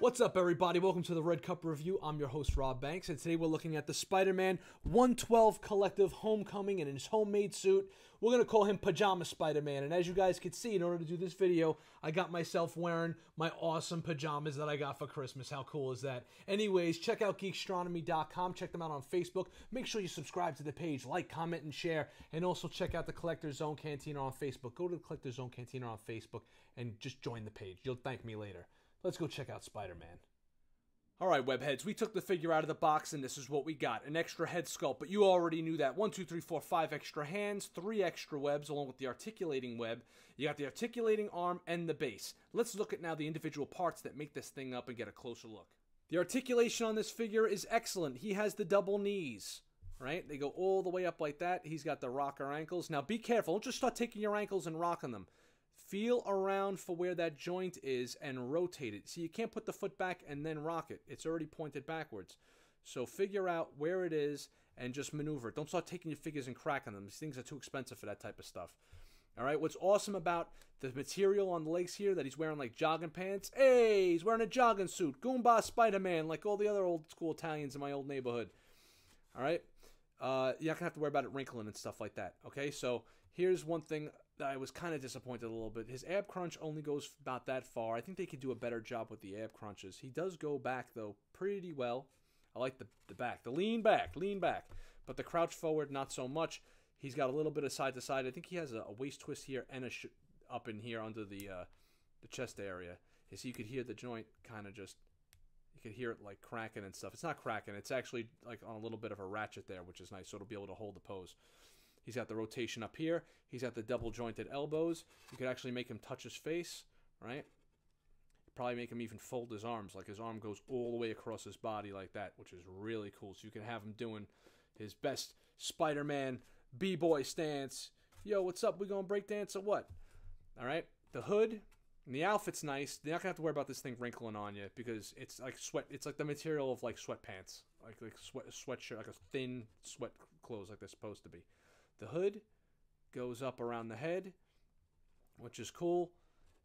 What's up, everybody? Welcome to the Red Cup Review. I'm your host, Rob Banks, and today we're looking at the Spider-Man 112 Collective Homecoming in his homemade suit. We're going to call him Pajama Spider-Man, and as you guys can see, in order to do this video, I got myself wearing my awesome pajamas that I got for Christmas. How cool is that? Anyways, check out Geekstronomy.com. Check them out on Facebook. Make sure you subscribe to the page, like, comment, and share, and also check out the Collector's Zone Cantina on Facebook. Go to the Collector's Zone Cantina on Facebook and just join the page. You'll thank me later. Let's go check out Spider-Man. Alright, webheads, we took the figure out of the box and this is what we got. An extra head sculpt, but you already knew that. 1, 2, 3, 4, 5 extra hands, 3 extra webs along with the articulating web. You got the articulating arm and the base. Let's look at now the individual parts that make this thing up and get a closer look. The articulation on this figure is excellent. He has the double knees, right? They go all the way up like that. He's got the rocker ankles. Now be careful. Don't just start taking your ankles and rocking them. Feel around for where that joint is and rotate it. See, you can't put the foot back and then rock it. It's already pointed backwards. So figure out where it is and just maneuver it. Don't start taking your figures and cracking them. These things are too expensive for that type of stuff. All right, what's awesome about the material on the legs here, that he's wearing like jogging pants. Hey, he's wearing a jogging suit. Goomba Spider-Man, like all the other old school Italians in my old neighborhood. All right, you're not going to have to worry about it wrinkling and stuff like that. Okay, so here's one thing that I was kind of disappointed a little bit. His ab crunch only goes about that far. I think they could do a better job with the ab crunches. He does go back, though, pretty well. I like the back. The lean back. But the crouch forward, not so much. He's got a little bit of side to side. I think he has a waist twist here and a up in here under the chest area. So you could hear the joint kind of just, you could hear it like cracking and stuff. It's not cracking. It's actually like on a little bit of a ratchet there, which is nice. So it'll be able to hold the pose. He's got the rotation up here. He's got the double jointed elbows. You could actually make him touch his face, right? Probably make him even fold his arms. Like his arm goes all the way across his body like that, which is really cool. So you can have him doing his best Spider-Man B-boy stance. Yo, what's up? We gonna break dance or what? All right. The hood and the outfit's nice. You're not gonna have to worry about this thing wrinkling on you because it's like sweat. It's like the material of like sweatpants, like sweatshirt, like a thin sweat clothes, like they're supposed to be. The hood goes up around the head, which is cool,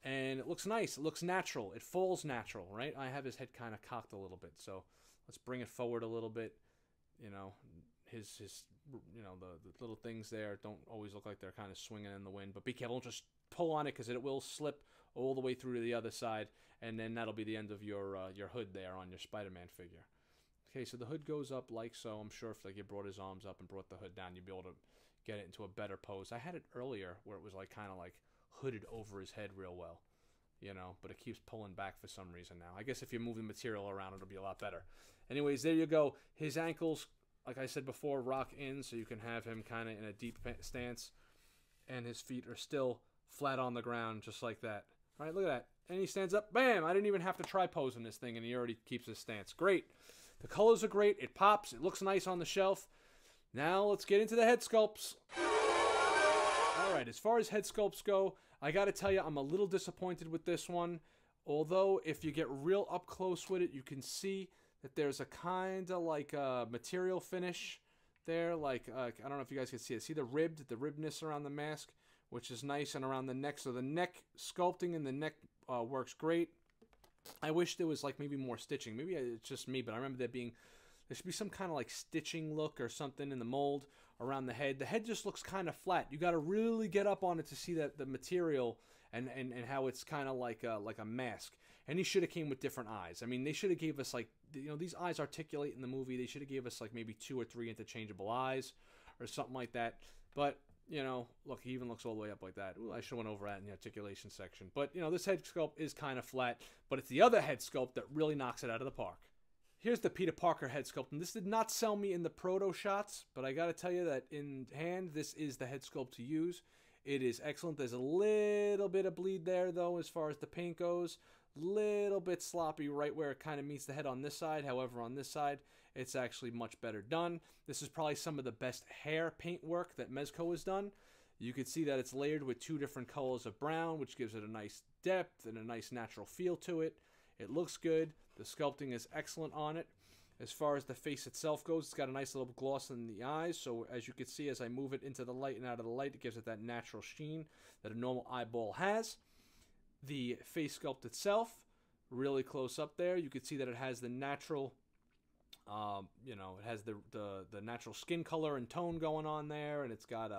and it looks nice. It looks natural. It falls natural, right? I have his head kind of cocked a little bit, so let's bring it forward a little bit. You know, his you know, the little things there don't always look like they're kind of swinging in the wind, but be careful. Don't just pull on it because it will slip all the way through to the other side, and then that'll be the end of your hood there on your Spider-Man figure. Okay, so the hood goes up like so. I'm sure if like you brought his arms up and brought the hood down, you'd be able to get it into a better pose. I had it earlier where it was like kind of like hooded over his head real well, you know, but it keeps pulling back for some reason now. I guess if you move the material around, it'll be a lot better. Anyways, there you go. His ankles, like I said before, rock in, so you can have him kind of in a deep stance, and his feet are still flat on the ground just like that. All right, look at that. And he stands up. Bam! I didn't even have to try posing this thing, and he already keeps his stance. Great. The colors are great. It pops. It looks nice on the shelf. Now let's get into the head sculpts. Alright, as far as head sculpts go, I gotta tell you, I'm a little disappointed with this one. Although, if you get real up close with it, you can see that there's a kind of like a material finish there. Like, I don't know if you guys can see it. See the ribbedness around the mask, which is nice, and around the neck. So the neck sculpting in the neck works great. I wish there was like maybe more stitching. Maybe it's just me, but I remember there should be some kind of like stitching look or something in the mold around the head. The head just looks kind of flat. You got to really get up on it to see that the material and how it's kind of like a mask. And he should have came with different eyes. I mean, they should have gave us like, you know, these eyes articulate in the movie. They should have gave us like maybe 2 or 3 interchangeable eyes or something like that. But you know, look, he even looks all the way up like that. Ooh, I should have went over that in the articulation section. But you know, this head sculpt is kind of flat. But it's the other head sculpt that really knocks it out of the park. Here's the Peter Parker head sculpt, and this did not sell me in the proto shots, but I gotta tell you that in hand, this is the head sculpt to use. It is excellent. There's a little bit of bleed there, though, as far as the paint goes. Little bit sloppy right where it kind of meets the head on this side. However, on this side, it's actually much better done. This is probably some of the best hair paint work that Mezco has done. You can see that it's layered with 2 different colors of brown, which gives it a nice depth and a nice natural feel to it. It looks good. The sculpting is excellent on it. As far as the face itself goes, it's got a nice little gloss in the eyes. So as you can see, as I move it into the light and out of the light, it gives it that natural sheen that a normal eyeball has. The face sculpt itself, really close up there, you can see that it has the natural, you know, it has the natural skin color and tone going on there, and it's got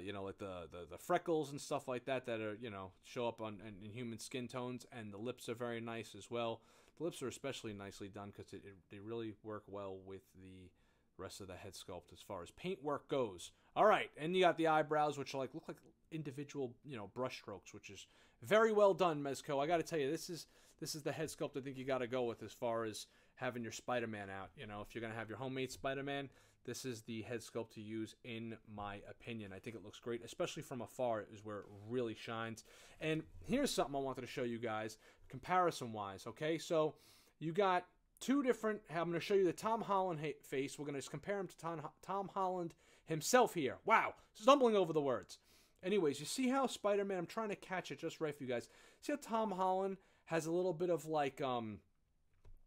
you know, like the freckles and stuff like that that are, you know, show up on in human skin tones, and the lips are very nice as well. The lips are especially nicely done because they really work well with the rest of the head sculpt as far as paint work goes. All right, and you got the eyebrows, which look like individual, you know, brush strokes, which is very well done, Mezco. I got to tell you, this is the head sculpt I think you got to go with as far as having your Spider-Man out. You know, if you're gonna have your homemade Spider-Man, this is the head sculpt to use, in my opinion. I think it looks great, especially from afar is where it really shines. And here's something I wanted to show you guys, comparison-wise, okay? So you got two different, I'm going to show you the Tom Holland face. We're going to just compare him to Tom Holland himself here. Wow, stumbling over the words. Anyways, you see how Spider-Man, I'm trying to catch it just right for you guys. See how Tom Holland has a little bit of like,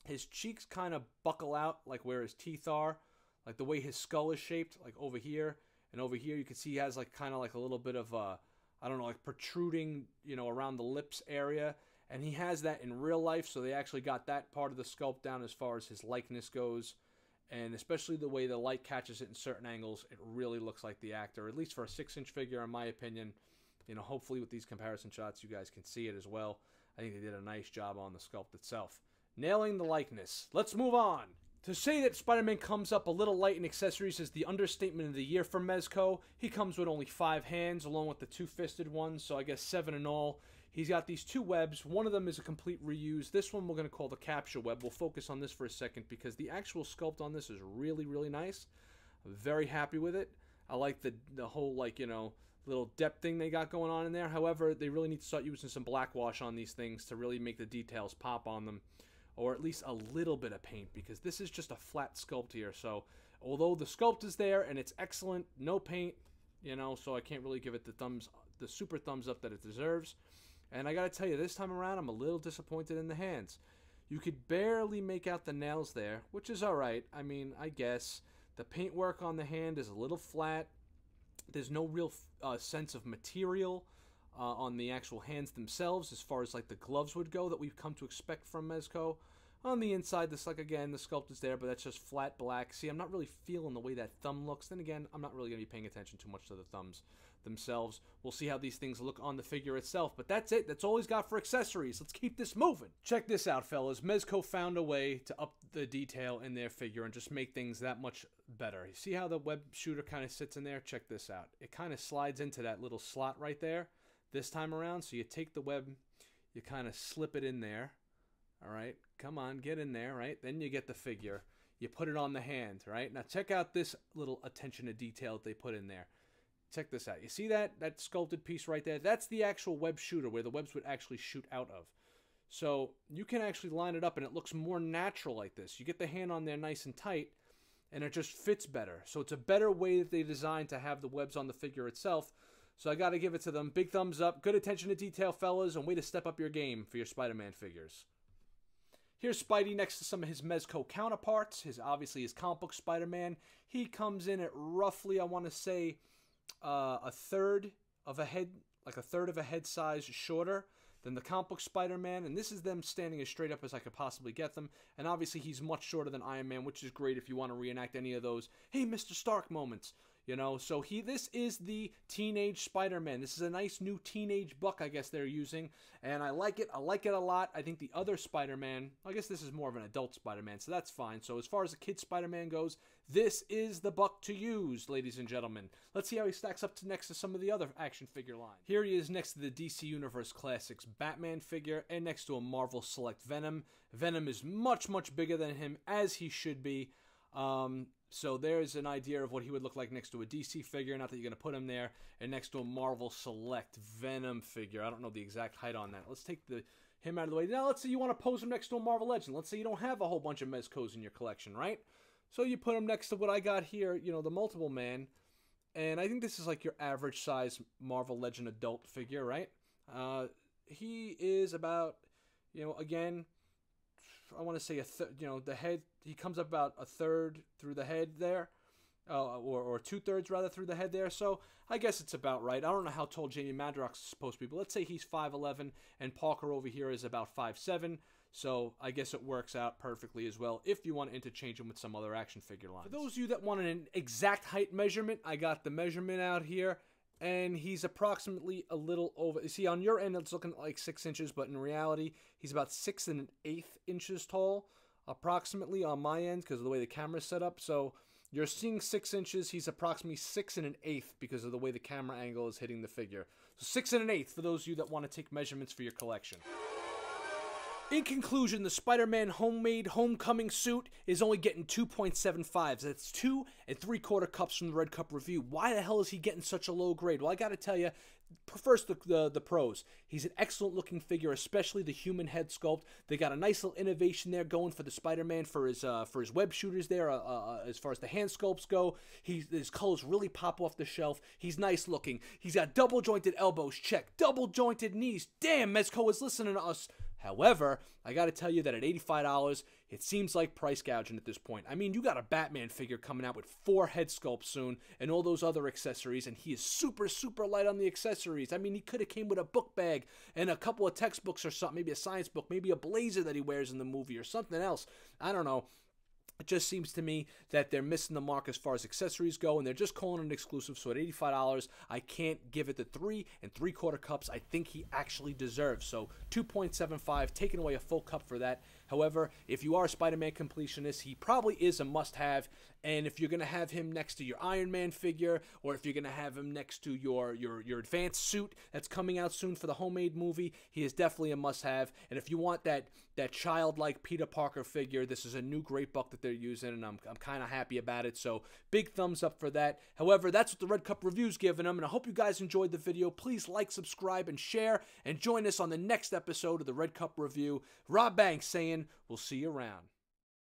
his cheeks kind of buckle out like where his teeth are. Like the way his skull is shaped, like over here and over here, you can see he has like kind of like a little bit of I don't know, like protruding, you know, around the lips area, and he has that in real life. So they actually got that part of the sculpt down as far as his likeness goes, and especially the way the light catches it in certain angles, it really looks like the actor. At least for a 6-inch figure, in my opinion. You know, hopefully with these comparison shots, you guys can see it as well. I think they did a nice job on the sculpt itself, nailing the likeness. Let's move on. To say that Spider-Man comes up a little light in accessories is the understatement of the year for Mezco. He comes with only 5 hands, along with the 2-fisted ones, so I guess 7 in all. He's got these 2 webs. One of them is a complete reuse. This one we're going to call the capture web. We'll focus on this for a second because the actual sculpt on this is really, really nice. I'm very happy with it. I like the whole, like, you know, little depth thing they got going on in there. However, they really need to start using some black wash on these things to really make the details pop on them, or at least a little bit of paint, because this is just a flat sculpt here. So although the sculpt is there and it's excellent, no paint, you know, so I can't really give it the super thumbs up that it deserves. And I gotta tell you, this time around I'm a little disappointed in the hands. You could barely make out the nails there, which is alright. I mean, I guess the paintwork on the hand is a little flat. There's no real sense of material on the actual hands themselves, as far as like the gloves would go that we've come to expect from Mezco. On the inside, this, like, again, the sculpt is there, but that's just flat black. See, I'm not really feeling the way that thumb looks. Then again, I'm not really going to be paying attention too much to the thumbs themselves. We'll see how these things look on the figure itself, but that's it. That's all he's got for accessories. Let's keep this moving. Check this out, fellas. Mezco found a way to up the detail in their figure and just make things that much better. You see how the web shooter kind of sits in there? Check this out. It kind of slides into that little slot right there this time around. So you take the web, you kind of slip it in there. All right, come on, get in there, right? Then you get the figure. You put it on the hand, right? Now check out this little attention to detail that they put in there. Check this out. You see that sculpted piece right there? That's the actual web shooter where the webs would actually shoot out of. So you can actually line it up and it looks more natural like this. You get the hand on there nice and tight and it just fits better. So it's a better way that they designed to have the webs on the figure itself. So I got to give it to them. Big thumbs up. Good attention to detail, fellas, and way to step up your game for your Spider-Man figures. Here's Spidey next to some of his Mezco counterparts. Obviously his comic book Spider-Man. He comes in at roughly, I want to say, a third of a head, like a third of a head size shorter than the comic book Spider-Man. And this is them standing as straight up as I could possibly get them. And obviously he's much shorter than Iron Man, which is great if you want to reenact any of those, hey, Mr. Stark moments. You know, so this is the teenage Spider-Man. This is a nice new teenage buck, I guess they're using, and I like it. I like it a lot. I think the other Spider-Man, I guess this is more of an adult Spider-Man, so that's fine. So as far as the kid Spider-Man goes, this is the buck to use, ladies and gentlemen. Let's see how he stacks up next to some of the other action figure line. Here he is next to the DC Universe Classics Batman figure, and next to a Marvel Select Venom. Venom is much, much bigger than him, as he should be. So there's an idea of what he would look like next to a DC figure. Not that you're going to put him there. And next to a Marvel Select Venom figure. I don't know the exact height on that. Let's take him out of the way. Now, let's say you want to pose him next to a Marvel Legend. Let's say you don't have a whole bunch of Mezcos in your collection, right? So you put him next to what I got here, you know, the Multiple Man. And I think this is like your average size Marvel Legend adult figure, right? He is about, you know, again, I want to say the head, he comes up about a third through the head there. or 2/3 rather through the head there. So I guess it's about right. I don't know how tall Jamie Madrox is supposed to be, but let's say he's 5'11", and Parker over here is about 5'7". So I guess it works out perfectly as well if you want to interchange him with some other action figure lines. For those of you that want an exact height measurement, I got the measurement out here, and he's approximately a little over. You see, on your end it's looking like 6 inches, but in reality he's about 6 1/8 inches tall, approximately on my end because of the way the camera's set up. So you're seeing 6 inches. He's approximately 6 1/8 because of the way the camera angle is hitting the figure. So 6 1/8 for those of you that want to take measurements for your collection. In conclusion, the Spider-Man homemade homecoming suit is only getting 2.75s. That's 2 3/4 cups from the Red Cup review. Why the hell is he getting such a low grade? Well, I got to tell you, first the pros. He's an excellent looking figure, especially the human head sculpt. They got a nice little innovation there going for the Spider-Man for his web shooters there. As far as the hand sculpts go, his colors really pop off the shelf. He's nice looking. He's got double jointed elbows, check. Double jointed knees. Damn, Mezco is listening to us. However, I got to tell you that at $85, it seems like price gouging at this point. I mean, you got a Batman figure coming out with 4 head sculpts soon and all those other accessories, and he is super, super light on the accessories. I mean, he could have came with a book bag and a couple of textbooks or something, maybe a science book, maybe a blazer that he wears in the movie or something else. I don't know. It just seems to me that they're missing the mark as far as accessories go, and they're just calling it exclusive. So at $85, I can't give it the 3 3/4 cups I think he actually deserves. So 2.75, taking away a full cup for that. However, if you are a Spider-Man completionist, he probably is a must-have. And if you're going to have him next to your Iron Man figure, or if you're going to have him next to your advanced suit that's coming out soon for the homemade movie, he is definitely a must-have. And if you want that childlike Peter Parker figure, this is a new great buck that they're using, and I'm kind of happy about it. So big thumbs up for that. However, that's what the Red Cup Review's giving them, and I hope you guys enjoyed the video. Please like, subscribe, and share, and join us on the next episode of the Red Cup Review. Rob Banks saying, we'll see you around.